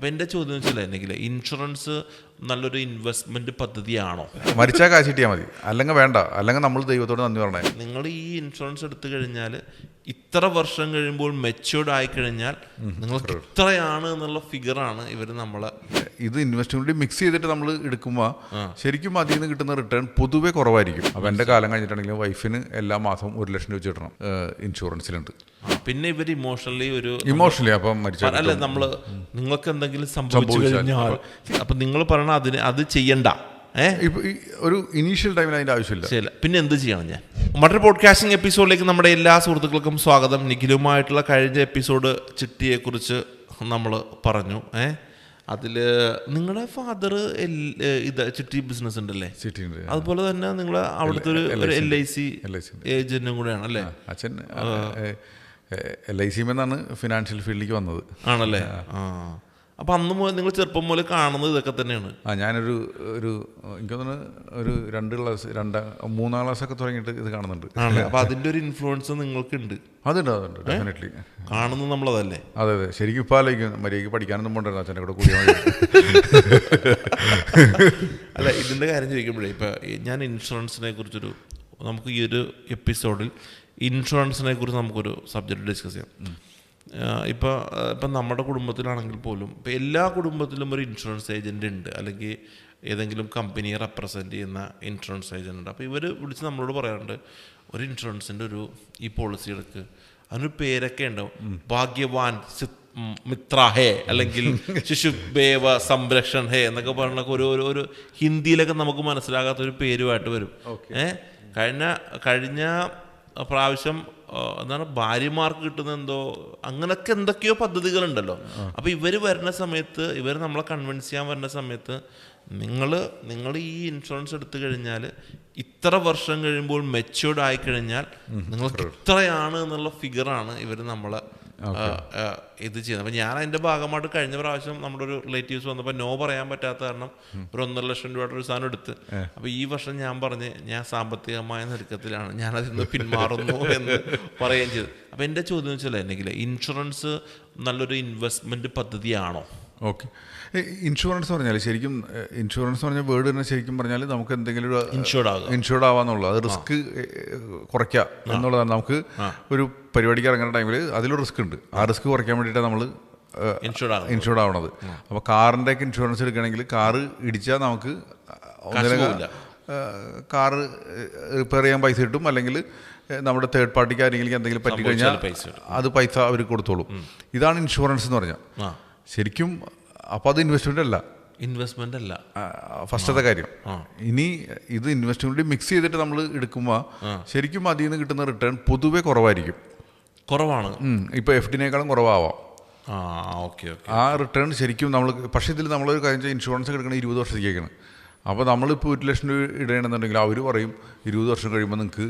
അപ്പം എൻ്റെ ചോദ്യം വെച്ചില്ല ഇൻഷുറൻസ് നല്ലൊരു ഇൻവെസ്റ്റ്മെൻറ്റ് പദ്ധതിയാണോ? മരിച്ചാൽ കാശ് കിട്ടിയാൽ മതി, അല്ലെങ്കിൽ വേണ്ട, അല്ലെങ്കിൽ നമ്മൾ ദൈവത്തോട് നന്ദി പറഞ്ഞേ. നിങ്ങൾ ഈ ഇൻഷുറൻസ് എടുത്തു കഴിഞ്ഞാൽ ഇത്ര വർഷം കഴിയുമ്പോൾ മെച്യൂർഡ് ആയിക്കഴിഞ്ഞാൽ നിങ്ങൾക്ക് ഇത്രയാണ് എന്നുള്ള ഫിഗറാണ് ഇവർ നമ്മളെ ഇത് ഇൻവെസ്റ്റ്മെന്റ് മിക്സ് ചെയ്തിട്ട് നമ്മൾ എടുക്കുമ്പോൾ ശരിക്കും അതിൽ നിന്ന് കിട്ടുന്ന റിട്ടേൺ പൊതുവെ കുറവായിരിക്കും. അപ്പോൾ എൻ്റെ കാലം കഴിഞ്ഞിട്ടുണ്ടെങ്കിൽ വൈഫിന് എല്ലാ മാസവും 1 ലക്ഷം രൂപ കിട്ടണം ഇൻഷുറൻസിലുണ്ട്. പിന്നെ ഇവർ ഇമോഷണലി അപ്പം മരിച്ചാൽ അല്ല നിങ്ങൾക്ക് എന്തെങ്കിലും സംഭവിച്ചു കഴിഞ്ഞാൽ അപ്പം നിങ്ങൾ പറയണ അത് ചെയ്യണ്ട. ഒരു ഇനീഷ്യൽ ടൈമിൽ അതിൻ്റെ ആവശ്യമില്ല. പിന്നെ എന്ത് ചെയ്യണം? ഞാൻ മറ്റൊരു പോഡ്കാസ്റ്റിംഗ് എപ്പിസോഡിലേക്ക് നമ്മുടെ എല്ലാ സുഹൃത്തുക്കൾക്കും സ്വാഗതം. നിഖിലുമായിട്ടുള്ള കഴിഞ്ഞ എപ്പിസോഡ് ചിട്ടിയെക്കുറിച്ച് നമ്മൾ പറഞ്ഞു. അതിൽ നിങ്ങളുടെ ഫാദർ ചിട്ടി ബിസിനസ് ഉണ്ടല്ലേ? അതുപോലെ തന്നെ നിങ്ങൾ അവിടുത്തെ ഒരു LIC ഏജന്റും കൂടെയാണ് അല്ലേ? അച്ഛൻ LIC എന്നാണ് ഫിനാൻഷ്യൽ ഫീൽഡിലേക്ക് വന്നത്. ആണല്ലേ? അപ്പം അന്ന് മുതൽ നിങ്ങൾ ചെറുപ്പം മുതൽ കാണുന്നത് ഇതൊക്കെ തന്നെയാണ്? ഞാനൊരു എനിക്ക് തോന്നുന്നു ഒരു 3-ാം ക്ലാസ്സൊക്കെ തുടങ്ങിയിട്ട് ഇത് കാണുന്നുണ്ട്. അപ്പം അതിൻ്റെ ഒരു ഇൻഫ്ലുവൻസ് നിങ്ങൾക്കുണ്ട്? അതുണ്ട് ഡെഫിനറ്റ്ലി. കാണുന്നത് നമ്മളതല്ലേ? അതെ ശരിക്കും ഇപ്പോൾ ആലോചിക്കും മര്യാദയ്ക്ക് പഠിക്കാനൊന്നും പോണ്ടായിരുന്നു അച്ഛൻ്റെ കൂടെ കൂടിയാൽ മതി. അല്ല, ഇതിൻ്റെ കാര്യം ചോദിക്കുമ്പോഴേ ഇപ്പം ഞാൻ ഇൻഷുറൻസിനെ കുറിച്ചൊരു നമുക്ക് ഈ ഒരു എപ്പിസോഡിൽ ഇൻഷുറൻസിനെ കുറിച്ച് നമുക്കൊരു സബ്ജക്റ്റ് ഡിസ്കസ് ചെയ്യാം. ഇപ്പം നമ്മുടെ കുടുംബത്തിലാണെങ്കിൽ പോലും ഇപ്പം എല്ലാ കുടുംബത്തിലും ഒരു ഇൻഷുറൻസ് ഏജൻ്റ് ഉണ്ട്, അല്ലെങ്കിൽ ഏതെങ്കിലും കമ്പനിയെ റെപ്രസെൻ്റ് ചെയ്യുന്ന ഇൻഷുറൻസ് ഏജൻ്റ് ഉണ്ട്. അപ്പോൾ ഇവർ വിളിച്ച് നമ്മളോട് പറയാറുണ്ട് ഒരു ഇൻഷുറൻസിൻ്റെ ഈ പോളിസി എടുക്ക്, അതിനൊരു പേരൊക്കെ ഉണ്ടാവും. ഭാഗ്യവാൻ മിത്ര ഹേ അല്ലെങ്കിൽ ശിശുബേവ സംരക്ഷൺ ഹേ എന്നൊക്കെ പറഞ്ഞൊക്കെ ഒരു ഹിന്ദിയിലൊക്കെ നമുക്ക് മനസ്സിലാകാത്തൊരു പേരുമായിട്ട് വരും. കഴിഞ്ഞ പ്രാവശ്യം എന്താണ് ഭാര്യമാർക്ക് കിട്ടുന്ന അങ്ങനൊക്കെ എന്തൊക്കെയോ പദ്ധതികളുണ്ടല്ലോ. അപ്പോൾ ഇവർ വരുന്ന സമയത്ത്, ഇവർ നമ്മളെ കൺവിൻസ് ചെയ്യാൻ വരുന്ന സമയത്ത് നിങ്ങൾ ഈ ഇൻഷുറൻസ് എടുത്തു കഴിഞ്ഞാൽ ഇത്ര വർഷം കഴിയുമ്പോൾ മെച്യൂർഡ് ആയിക്കഴിഞ്ഞാൽ നിങ്ങൾക്ക് ഇത്രയാണ് എന്നുള്ള ഫിഗറാണ് ഇവർ നമ്മളെ ഇത് ചെയ്യുന്നത്. അപ്പം ഞാൻ അതിൻ്റെ ഭാഗമായിട്ട് കഴിഞ്ഞ പ്രാവശ്യം നമ്മുടെ ഒരു റിലേറ്റീവ്സ് വന്നപ്പോൾ നോ പറയാൻ പറ്റാത്ത കാരണം ഒരു 1.5 ലക്ഷം രൂപയുടെ ഒരു സാധനം എടുത്ത്. അപ്പോൾ ഈ വർഷം ഞാൻ സാമ്പത്തികമായ നെരുക്കത്തിലാണ്, ഞാനതിൽ നിന്ന് പിന്മാറുന്നു എന്ന് പറയുകയും ചെയ്തു. അപ്പോൾ എൻ്റെ ചോദ്യം വെച്ചാൽ ഇൻഷുറൻസ് നല്ലൊരു ഇൻവെസ്റ്റ്മെൻറ്റ് പദ്ധതിയാണോ? ഓക്കെ, ഇൻഷുറൻസ് പറഞ്ഞാൽ ശരിക്കും ഇൻഷുറൻസ് പറഞ്ഞ വേർഡ് തന്നെ ശരിക്കും പറഞ്ഞാൽ നമുക്ക് എന്തെങ്കിലും ഇൻഷുർഡ് ആവാന്നുള്ളത്, അത് റിസ്ക് കുറയ്ക്കുക എന്നുള്ളതാണ്. നമുക്ക് ഒരു പരിപാടിക്ക് ഇറങ്ങുന്ന ടൈമിൽ അതിലൊരു റിസ്ക് ഉണ്ട്, ആ റിസ്ക് കുറയ്ക്കാൻ വേണ്ടിയിട്ടാണ് നമ്മൾ ഇൻഷുർഡ് ആവണത്. അപ്പോൾ കാറിൻ്റെ ഒക്കെ ഇൻഷുറൻസ് എടുക്കുകയാണെങ്കിൽ കാറ് ഇടിച്ചാൽ നമുക്ക് കാറ് റിപ്പയർ ചെയ്യാൻ പൈസ കിട്ടും, അല്ലെങ്കിൽ നമ്മുടെ തേർഡ് പാർട്ടിക്ക് ആരെങ്കിലും എന്തെങ്കിലും പറ്റിക്കഴിഞ്ഞാൽ അത് പൈസ അവർ കൊടുത്തോളും. ഇതാണ് ഇൻഷുറൻസ് എന്ന് പറഞ്ഞാൽ. ശരിക്കും അപ്പോൾ അത് ഇൻവെസ്റ്റ്മെന്റ് അല്ല ഫസ്റ്റത്തെ കാര്യം. ഇനി ഇത് ഇൻവെസ്റ്റ്മെന്റ് മിക്സ് ചെയ്തിട്ട് നമ്മൾ എടുക്കുമ്പോൾ ശരിക്കും അതിൽ നിന്ന് കിട്ടുന്ന റിട്ടേൺ പൊതുവെ കുറവാണ്. ഇപ്പോൾ FD-നേക്കാളും കുറവാവാം ആ റിട്ടേൺ ശരിക്കും നമ്മൾ. പക്ഷേ ഇതിൽ നമ്മളൊരു കാര്യം ഇൻഷുറൻസ് എടുക്കുന്നത് 20 വർഷത്തേക്കാണ്. അപ്പോൾ നമ്മളിപ്പോൾ 1 ലക്ഷം രൂപ ഇടണമെന്നുണ്ടെങ്കിൽ അവർ പറയും 20 വർഷം കഴിയുമ്പോൾ നിങ്ങൾക്ക്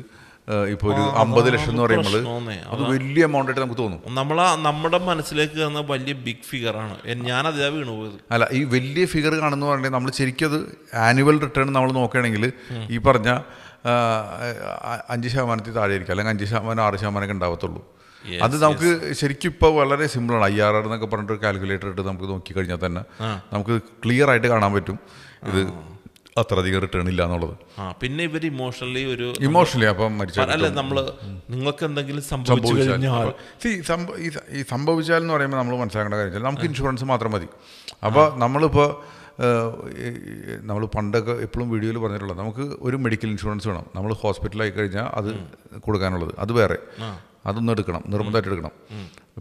ഇപ്പോൾ ഒരു 50 ലക്ഷം എന്ന് പറയുമ്പോൾ അത് വലിയ എമൗണ്ട് ആയിട്ട് നമുക്ക് തോന്നും. നമ്മുടെ മനസ്സിലേക്ക് കാണുന്ന വലിയ ബിഗ് ഫിഗറാണ്. ഞാനത് വീണുപോയത് അല്ല, ഈ വലിയ ഫിഗർ കാണുന്ന പറഞ്ഞാൽ നമ്മൾ ശരിക്കും അത് ആനുവൽ റിട്ടേൺ നമ്മൾ നോക്കുകയാണെങ്കിൽ ഈ പറഞ്ഞ 5% താഴെ ആയിരിക്കും, അല്ലെങ്കിൽ 5%, 6% ഉണ്ടാവത്തുള്ളൂ. അത് നമുക്ക് ശരിക്കും ഇപ്പോൾ വളരെ സിമ്പിളാണ്. IRR എന്നൊക്കെ പറഞ്ഞിട്ട് കാൽക്കുലേറ്റർ ഇട്ട് നമുക്ക് നോക്കിക്കഴിഞ്ഞാൽ തന്നെ നമുക്ക് ക്ലിയർ ആയിട്ട് കാണാൻ പറ്റും ഇത് അത്രയധികം റിട്ടേൺ ഇല്ല എന്നുള്ളത്. പിന്നെ ഇവർ ഇമോഷണലി അപ്പം മരിച്ചാൽ നിങ്ങൾക്ക് എന്തെങ്കിലും സംഭവിച്ചാൽ ഈ സംഭവിച്ചാൽ എന്ന് പറയുമ്പോൾ നമ്മൾ മനസ്സിലാക്കേണ്ട കാര്യം നമുക്ക് ഇൻഷുറൻസ് മാത്രം മതി. അപ്പോൾ നമ്മൾ പണ്ടൊക്കെ എപ്പോഴും വീഡിയോയിൽ പറഞ്ഞിട്ടുള്ളത് നമുക്ക് ഒരു മെഡിക്കൽ ഇൻഷുറൻസ് വേണം. നമ്മൾ ഹോസ്പിറ്റലായി കഴിഞ്ഞാൽ അത് കൊടുക്കാനുള്ളത് അത് വേറെ, അതൊന്നും എടുക്കണം, നിർബന്ധമായിട്ട് എടുക്കണം.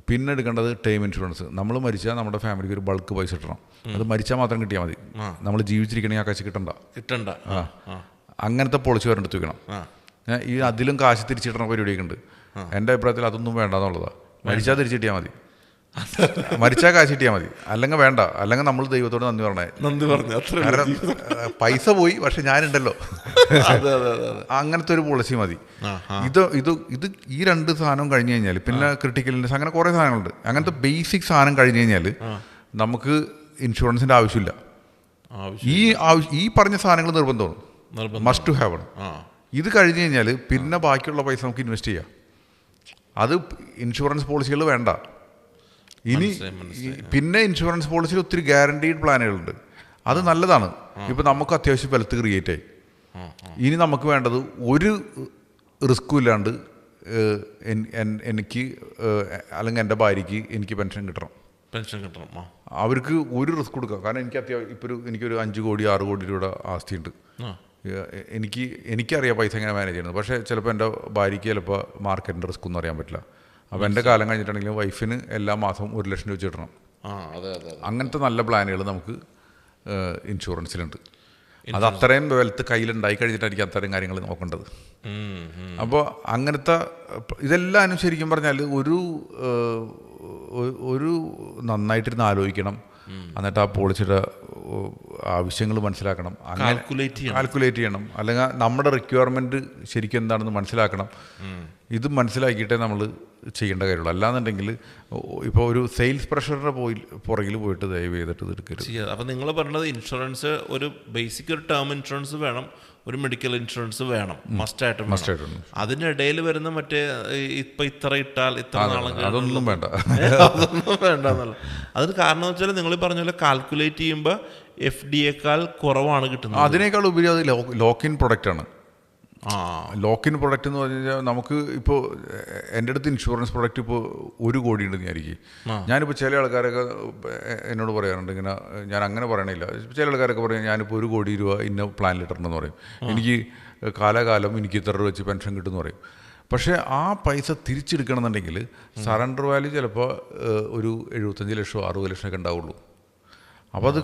പിന്നെ എടുക്കേണ്ടത് ടേം ഇൻഷുറൻസ്. നമ്മൾ മരിച്ചാൽ നമ്മുടെ ഫാമിലിക്ക് ഒരു ബൾക്ക് പൈസ കിട്ടണം. അത് മരിച്ചാൽ മാത്രം കിട്ടിയാൽ മതി, നമ്മൾ ജീവിച്ചിരിക്കണമെങ്കിൽ ആ കാശ് കിട്ടണ്ട. അങ്ങനത്തെ പോളിസി വരെ എടുത്ത് വെക്കണം. ഈ അതിലും കാശ് തിരിച്ചിടണ പരിപാടിയൊക്കെ ഉണ്ട്. എൻ്റെ അഭിപ്രായത്തിൽ അതൊന്നും വേണ്ടെന്നുള്ളതാണ്. മരിച്ചാൽ തിരിച്ചു കിട്ടിയാൽ മതി, മരിച്ചാൽ കാശ് കിട്ടിയാൽ മതി, അല്ലെങ്കിൽ വേണ്ട, അല്ലെങ്കിൽ നമ്മൾ ദൈവത്തോട് നന്ദി പറഞ്ഞു. കാരണം പൈസ പോയി, പക്ഷെ ഞാനുണ്ടല്ലോ. അങ്ങനത്തെ ഒരു പോളിസി മതി. ഇത് ഈ 2 സാധനം കഴിഞ്ഞ് കഴിഞ്ഞാൽ പിന്നെ ക്രിട്ടിക്കൽ ഇൽനെസ് അങ്ങനെ കുറേ സാധനങ്ങളുണ്ട്. അങ്ങനത്തെ ബേസിക് സാധനം കഴിഞ്ഞ് കഴിഞ്ഞാൽ നമുക്ക് ഇൻഷുറൻസിൻ്റെ ആവശ്യമില്ല. ഈ പറഞ്ഞ സാധനങ്ങൾ നിർബന്ധമാണ്, മസ്റ്റ് ടു ഹാവ് ആണ്. ഇത് കഴിഞ്ഞ് കഴിഞ്ഞാൽ പിന്നെ ബാക്കിയുള്ള പൈസ നമുക്ക് ഇൻവെസ്റ്റ് ചെയ്യാം. അത് ഇൻഷുറൻസ് പോളിസികൾ വേണ്ട. ഇനി പിന്നെ ഇൻഷുറൻസ് പോളിസിയിൽ ഒത്തിരി ഗ്യാരണ്ടീഡ് പ്ലാനുകളുണ്ട്. അത് നല്ലതാണ്. ഇപ്പം നമുക്ക് അത്യാവശ്യം വെൽത്ത് ക്രിയേറ്റ് ആയി. ഇനി നമുക്ക് വേണ്ടത് ഒരു റിസ്ക്കും ഇല്ലാണ്ട് എനിക്ക് അല്ലെങ്കിൽ എൻ്റെ ഭാര്യയ്ക്ക് എനിക്ക് പെൻഷൻ കിട്ടണം. അവർക്ക് ഒരു റിസ്ക് കൊടുക്കാം. കാരണം എനിക്ക് അത്യാവശ്യം ഇപ്പോൾ എനിക്കൊരു 5 കോടി 6 കോടി രൂപയുടെ ആസ്തിയുണ്ട്. എനിക്കറിയാം പൈസ എങ്ങനെ മാനേജ് ചെയ്യുന്നത്. പക്ഷേ ചിലപ്പോൾ എൻ്റെ ഭാര്യയ്ക്ക് ചിലപ്പോൾ മാർക്കറ്റിൻ്റെ റിസ്ക് ഒന്നും അറിയാൻ പറ്റില്ല. അപ്പോൾ എൻ്റെ കാലം കഴിഞ്ഞിട്ടുണ്ടെങ്കിലും വൈഫിന് എല്ലാ മാസവും 1 ലക്ഷം രൂപ വെച്ച് കിട്ടണം. അങ്ങനത്തെ നല്ല പ്ലാനുകൾ നമുക്ക് ഇൻഷുറൻസിലുണ്ട്. അത് അത്രയും വെൽത്ത് കയ്യിലുണ്ടായി കഴിഞ്ഞിട്ടായിരിക്കും അത്രയും കാര്യങ്ങൾ നോക്കേണ്ടത്. അപ്പോൾ അങ്ങനത്തെ ഇതെല്ലാം ശരിക്കും പറഞ്ഞാൽ ഒരു നന്നായിട്ടിരുന്ന് ആലോചിക്കണം. എന്നിട്ട് ആ പോളിസിയുടെ ആവശ്യങ്ങൾ മനസ്സിലാക്കണം, അങ്ങനെ കാൽക്കുലേറ്റ് ചെയ്യണം. അല്ലെങ്കിൽ നമ്മുടെ റിക്വയർമെൻറ്റ് ശരിക്കും എന്താണെന്ന് മനസ്സിലാക്കണം. ഇത് മനസ്സിലാക്കിയിട്ടേ നമ്മൾ ചെയ്യേണ്ട കാര്യമുള്ളൂ. അല്ലാന്നുണ്ടെങ്കിൽ ഇപ്പോൾ ഒരു സെയിൽസ് പ്രഷറിൻ്റെ പുറകിൽ പോയിട്ട് ദയവ് ചെയ്തിട്ട് ഇത് എടുക്കരുത്. അപ്പോൾ നിങ്ങൾ പറഞ്ഞത് ഇൻഷുറൻസ് ഒരു ബേസിക് ഒരു ടേം ഇൻഷുറൻസ് വേണം, ഒരു മെഡിക്കൽ ഇൻഷുറൻസ് വേണം, മസ്റ്റായിട്ടും. അതിനിടയിൽ വരുന്ന മറ്റേ ഇപ്പം ഇത്ര ഇട്ടാൽ ഇത്ര നാളെ അതൊന്നും വേണ്ട, അതൊന്നും വേണ്ട എന്നല്ല. അതിന് കാരണം എന്ന് വെച്ചാൽ നിങ്ങൾ പറഞ്ഞ പോലെ കാൽക്കുലേറ്റ് ചെയ്യുമ്പോൾ FD-യേക്കാൾ കുറവാണ് കിട്ടുന്നത്. അതിനേക്കാൾ ഉപരി അത് ലോക്ക്-ഇൻ പ്രൊഡക്റ്റാണ്. ലോക്ക്-ഇൻ പ്രൊഡക്റ്റ് എന്ന് പറഞ്ഞു കഴിഞ്ഞാൽ നമുക്ക് ഇപ്പോൾ എൻ്റെ അടുത്ത് ഇൻഷുറൻസ് പ്രൊഡക്റ്റ് ഇപ്പോൾ 1 കോടി ഉണ്ടെന്ന് വിചാരിക്കും. ഞാനിപ്പോൾ ചില ആൾക്കാരൊക്കെ എന്നോട് പറയാറുണ്ട് ഇങ്ങനെ, ഞാൻ അങ്ങനെ പറയണില്ല. ചില ആൾക്കാരൊക്കെ പറയും ഞാനിപ്പോൾ 1 കോടി രൂപ ഇന്ന പ്ലാനിലിട്ടുണ്ടെന്ന് പറയും. എനിക്ക് കാലാകാലം എനിക്ക് ഇത്ര രൂപ വെച്ച് പെൻഷൻ കിട്ടുമെന്ന് പറയും. പക്ഷേ ആ പൈസ തിരിച്ചെടുക്കണം എന്നുണ്ടെങ്കിൽ സറണ്ടർ വാല്യൂ ചിലപ്പോൾ ഒരു 75 ലക്ഷം 60 ലക്ഷമൊക്കെ ഉണ്ടാവുള്ളൂ. അപ്പോൾ അത്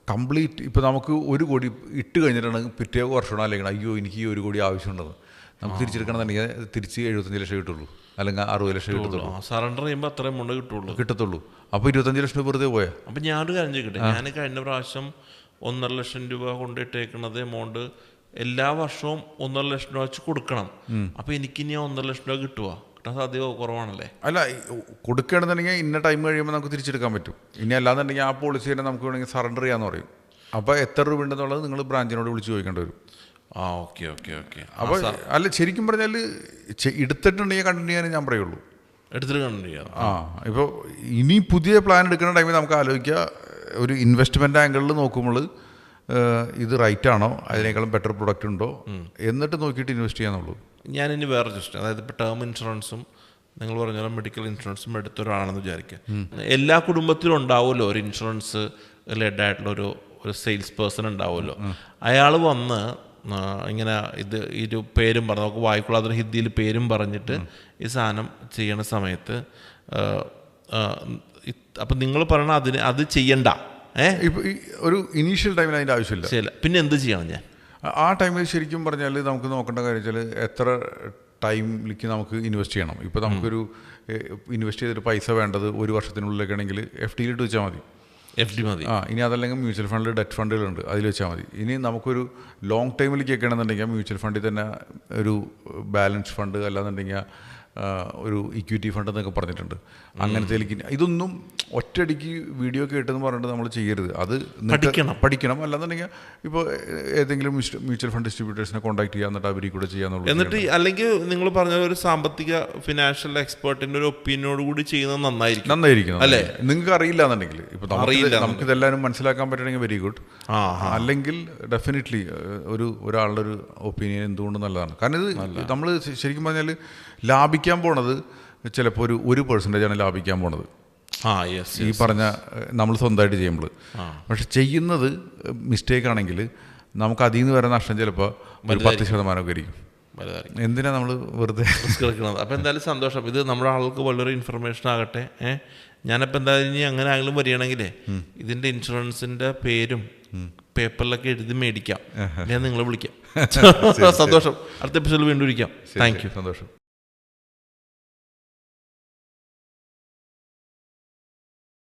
കംപ്ലീറ്റ് ഇപ്പോൾ നമുക്ക് 1 കോടി ഇട്ട് കഴിഞ്ഞിട്ടുണ്ടെങ്കിൽ പിറ്റേ വർഷമാണോ അല്ലെങ്കിൽ അയ്യോ എനിക്ക് ഈ 1 കോടി ആവശ്യമുണ്ടെന്ന് നമുക്ക് തിരിച്ചെടുക്കണം എന്നുണ്ടെങ്കിൽ തിരിച്ച് 75 ലക്ഷം കിട്ടുള്ളൂ, അല്ലെങ്കിൽ 60 ലക്ഷം കിട്ടത്തുള്ളൂ. സറണ്ടർ ചെയ്യുമ്പോൾ അത്രയും എമൗണ്ട് കിട്ടുള്ളൂ. അപ്പോൾ 25 ലക്ഷം വെറുതെ പോയാൽ. അപ്പോൾ ഞാനൊരു കാര്യം ചോദിക്കട്ടെ, ഞാൻ കഴിഞ്ഞ പ്രാവശ്യം 1.5 ലക്ഷം രൂപ കൊണ്ടിട്ടേക്കുന്നത് എമൗണ്ട് എല്ലാ വർഷവും 1.5 ലക്ഷം രൂപ വെച്ച് കൊടുക്കണം. അപ്പോൾ എനിക്കിനി 1.5 ലക്ഷം രൂപ കിട്ടുക സാധ്യത കുറവാണല്ലേ? അല്ല, കൊടുക്കുകയാണെന്നുണ്ടെങ്കിൽ ഇന്ന ടൈം കഴിയുമ്പോൾ നമുക്ക് തിരിച്ചെടുക്കാൻ പറ്റും. ഇനി അല്ലാന്നുണ്ടെങ്കിൽ ആ പോളിസി തന്നെ നമുക്ക് വേണമെങ്കിൽ സറണ്ടർ ചെയ്യാന്ന് പറയും. അപ്പോൾ എത്ര രൂപ ഉണ്ടെന്നുള്ളത് നിങ്ങൾ ബ്രാഞ്ചിനോട് വിളിച്ച് ചോദിക്കേണ്ടി വരും. ഓക്കെ. അപ്പോൾ അല്ല, ശരിക്കും പറഞ്ഞാൽ എടുത്തിട്ടുണ്ടെങ്കിൽ കണ്ടിന്യൂ ചെയ്യാനേ ഞാൻ പറയുള്ളൂ. എടുത്തിട്ട് കണ്ടിന്യൂ ചെയ്യാം. ഇപ്പോൾ ഇനി പുതിയ പ്ലാൻ എടുക്കുന്ന ടൈമിൽ നമുക്ക് ആലോചിക്കുക, ഒരു ഇൻവെസ്റ്റ്മെൻറ്റ് ആംഗിളിൽ നോക്കുമ്പോൾ ഇത് റൈറ്റ് ആണോ, അതിനേക്കാളും ബെറ്റർ പ്രൊഡക്റ്റ് ഉണ്ടോ എന്നിട്ട് നോക്കിയിട്ട് ഇൻവെസ്റ്റ് ചെയ്യാന്നുള്ളൂ. ഞാനിനി വേറെ ജസ്റ്റ്, അതായത് ഇപ്പോൾ ടേം ഇൻഷുറൻസും നിങ്ങൾ പറഞ്ഞ മെഡിക്കൽ ഇൻഷുറൻസും എടുത്തൊരാളാണെന്ന് വിചാരിക്കുക. എല്ലാ കുടുംബത്തിലും ഉണ്ടാവുമല്ലോ ഒരു ഇൻഷുറൻസ് റിലേറ്റഡ് ആയിട്ടുള്ള ഒരു സെയിൽസ് പേഴ്സൺ ഉണ്ടാവുമല്ലോ. അയാൾ വന്ന് ഇങ്ങനെ ഒരു പേരും പറഞ്ഞ് നമുക്ക് വായിക്കൊള്ളാത്തൊരു ഹിന്ദിയിൽ പേരും പറഞ്ഞിട്ട് ഈ സാധനം ചെയ്യണ സമയത്ത് അപ്പം നിങ്ങൾ പറയണ അത് ചെയ്യണ്ട. ഇപ്പോൾ ഒരു ഇനീഷ്യൽ ടൈമിൽ അതിൻ്റെ ആവശ്യമില്ല. ശരി, പിന്നെ എന്ത് ചെയ്യണം? ഞാൻ ആ ടൈമിൽ ശരിക്കും പറഞ്ഞാൽ നമുക്ക് നോക്കേണ്ട കാര്യം വെച്ചാൽ എത്ര ടൈമിലേക്ക് നമുക്ക് ഇൻവെസ്റ്റ് ചെയ്യണം. ഇപ്പോൾ നമുക്കൊരു ഇൻവെസ്റ്റ് ചെയ്തിട്ട് പൈസ വേണ്ടത് 1 വർഷത്തിനുള്ളിലൊക്കെ ആണെങ്കിൽ FD-യിലിട്ട് വെച്ചാൽ മതി. FD മതി. ഇനി അതല്ലെങ്കിൽ മ്യൂച്വൽ ഫണ്ടിൽ ഡെറ്റ് ഫണ്ടുകളുണ്ട്, അതിൽ വെച്ചാൽ മതി. ഇനി നമുക്കൊരു ലോങ് ടൈമിലേക്ക് വെക്കണമെന്നുണ്ടെങ്കിൽ മ്യൂച്വൽ ഫണ്ടിൽ തന്നെ ഒരു ബാലൻസ് ഫണ്ട് അല്ലാന്നുണ്ടെങ്കിൽ ഒരു ഇക്വിറ്റി ഫണ്ട് എന്നൊക്കെ പറഞ്ഞിട്ടുണ്ട്. അങ്ങനത്തേക്ക് ഇതൊന്നും ഒറ്റയടിക്ക് വീഡിയോ കേട്ടെന്ന് പറഞ്ഞിട്ട് നമ്മൾ ചെയ്യരുത്. അത് പഠിക്കണം. അല്ലാന്നുണ്ടെങ്കിൽ ഇപ്പോൾ ഏതെങ്കിലും മ്യൂച്വൽ ഫണ്ട് ഡിസ്ട്രിബ്യൂട്ടേഴ്സിനെ കോൺടാക്ട് ചെയ്യുക, എന്നിട്ട് അവരിൽ കൂടെ ചെയ്യാന്നുള്ളൂ. എന്നിട്ട് അല്ലെങ്കിൽ നിങ്ങൾ പറഞ്ഞ ഒരു സാമ്പത്തിക ഫിനാൻഷ്യൽ എക്സ്പേർട്ടിന്റെ ഒരു ഒപ്പീനിയനോട് കൂടി ചെയ്യുന്നത് നന്നായിരിക്കും അല്ലേ? നിങ്ങൾക്ക് അറിയില്ല എന്നുണ്ടെങ്കിൽ ഇപ്പോൾ നമുക്കിതെല്ലാവരും മനസ്സിലാക്കാൻ പറ്റണമെങ്കിൽ വെരി ഗുഡ്. അല്ലെങ്കിൽ ഡെഫിനറ്റ്ലി ഒരാളുടെ ഒരു ഒപ്പീനിയൻ എന്തുകൊണ്ട് നല്ലതാണ്. കാരണം ഇത് നമ്മൾ ശരിക്കും പറഞ്ഞാൽ ലാഭിക്കാൻ പോണത് ചിലപ്പോൾ 1% ലാഭിക്കാൻ പോണത് ഈ പറഞ്ഞ നമ്മൾ സ്വന്തമായിട്ട് ചെയ്യുമ്പോൾ. പക്ഷെ ചെയ്യുന്നത് മിസ്റ്റേക്ക് ആണെങ്കിൽ നമുക്ക് അതിൽ നിന്ന് വരുന്ന നഷ്ടം ചിലപ്പോൾ 10% ആയിരിക്കും. എന്തിനാ നമ്മൾ വെറുതെ റിസ്ക് എടുക്കുന്നത്? അപ്പോൾ എന്തായാലും സന്തോഷം. ഇത് നമ്മുടെ ആൾക്ക് വളരെ ഇൻഫർമേഷൻ ആകട്ടെ. ഞാനിപ്പോൾ എന്തായാലും ഇനി അങ്ങനെ ആണെങ്കിലും വരികയാണെങ്കിലേ ഇതിൻ്റെ ഇൻഷുറൻസിൻ്റെ പേരും പേപ്പറിലൊക്കെ എഴുതി മേടിക്കാം. ഞാൻ നിങ്ങളെ വിളിക്കാം. സന്തോഷം. അടുത്ത എപ്പിസോഡിൽ വീണ്ടും ഇരിക്കാം. Thank you. സന്തോഷം.